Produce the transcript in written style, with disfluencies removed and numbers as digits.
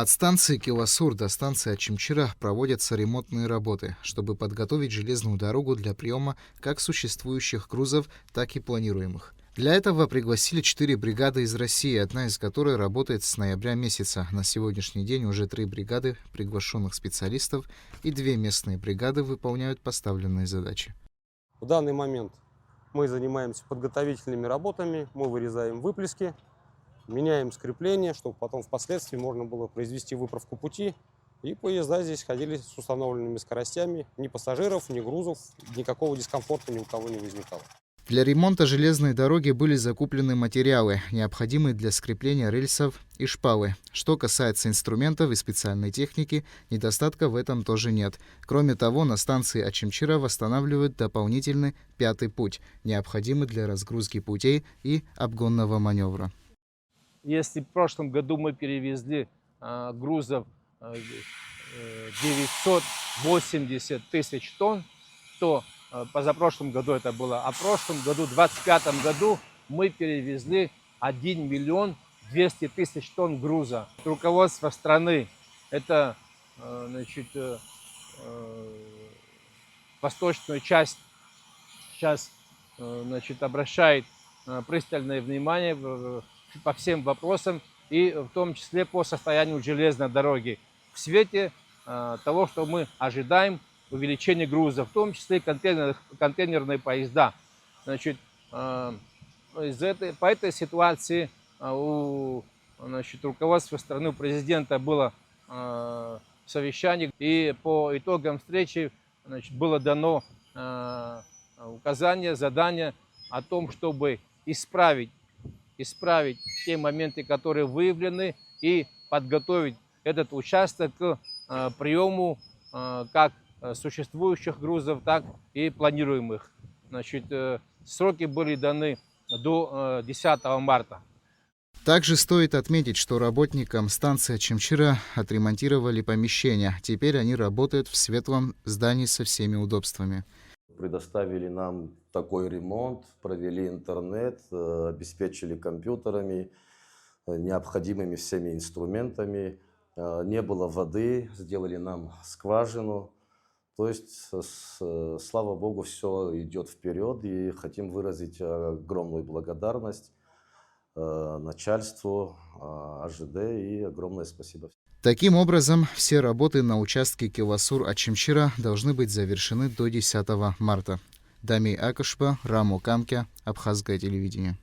От станции Киласур до станции Ачимчира проводятся ремонтные работы, чтобы подготовить железную дорогу для приема как существующих грузов, так и планируемых. Для этого пригласили 4 бригады из России, одна из которых работает с ноября месяца. На сегодняшний день уже 3 бригады приглашенных специалистов и 2 местные бригады выполняют поставленные задачи. В данный момент мы занимаемся подготовительными работами, мы вырезаем выплески, меняем скрепление, чтобы потом впоследствии можно было произвести выправку пути, и поезда здесь ходили с установленными скоростями, ни пассажиров, ни грузов, никакого дискомфорта ни у кого не возникало. Для ремонта железной дороги были закуплены материалы, необходимые для скрепления рельсов и шпалы. Что касается инструментов и специальной техники, недостатка в этом тоже нет. Кроме того, на станции Ачимчира восстанавливают дополнительный 5-й путь, необходимый для разгрузки путей и обгонного маневра. Если в прошлом году мы перевезли грузов 980 тысяч тонн, то позапрошлом году это было, а в прошлом году, в 2025 году, мы перевезли 1 миллион 200 тысяч тонн груза. Руководство страны, это восточную часть сейчас обращает пристальное внимание по всем вопросам, и в том числе по состоянию железной дороги. В свете того, что мы ожидаем увеличения грузов, в том числе контейнерные поезда. По этой ситуации у руководства страны, у президента было совещание, и по итогам встречи было дано указание, задание о том, чтобы исправить те моменты, которые выявлены, и подготовить этот участок к приему как существующих грузов, так и планируемых. Сроки были даны до 10 марта. Также стоит отметить, что работникам станции Ачимчира отремонтировали помещения. Теперь они работают в светлом здании со всеми удобствами. Предоставили нам такой ремонт, провели интернет, обеспечили компьютерами, необходимыми всеми инструментами. Не было воды, сделали нам скважину. То есть, слава Богу, все идет вперед, и хотим выразить огромную благодарность начальству, АЖД, и огромное спасибо. Таким образом, все работы на участке Киласур-Ачимчира должны быть завершены до 10 марта. Дамий Акашба, Раму Камкя, Абхазское телевидение.